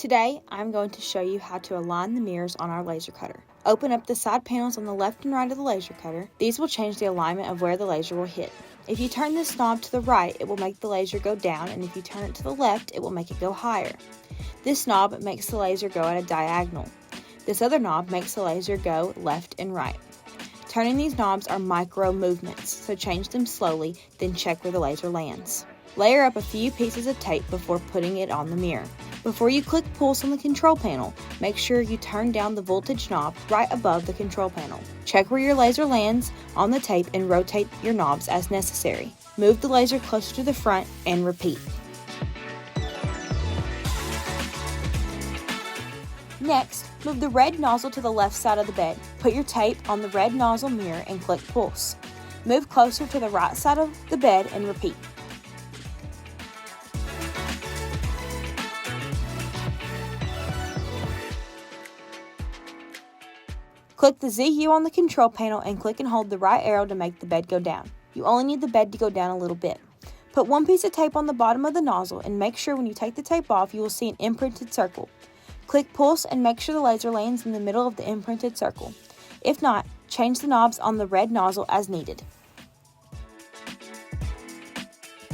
Today, I'm going to show you how to align the mirrors on our laser cutter. Open up the side panels on the left and right of the laser cutter. These will change the alignment of where the laser will hit. If you turn this knob to the right, it will make the laser go down, and if you turn it to the left, it will make it go higher. This knob makes the laser go at a diagonal. This other knob makes the laser go left and right. Turning these knobs are micro movements, so change them slowly, then check where the laser lands. Layer up a few pieces of tape before putting it on the mirror. Before you click pulse on the control panel, make sure you turn down the voltage knob right above the control panel. Check where your laser lands on the tape and rotate your knobs as necessary. Move the laser closer to the front and repeat. Next, move the red nozzle to the left side of the bed. Put your tape on the red nozzle mirror and click pulse. Move closer to the right side of the bed and repeat. Click the ZU on the control panel and click and hold the right arrow to make the bed go down. You only need the bed to go down a little bit. Put one piece of tape on the bottom of the nozzle and make sure when you take the tape off you will see an imprinted circle. Click pulse and make sure the laser lands in the middle of the imprinted circle. If not, change the knobs on the red nozzle as needed.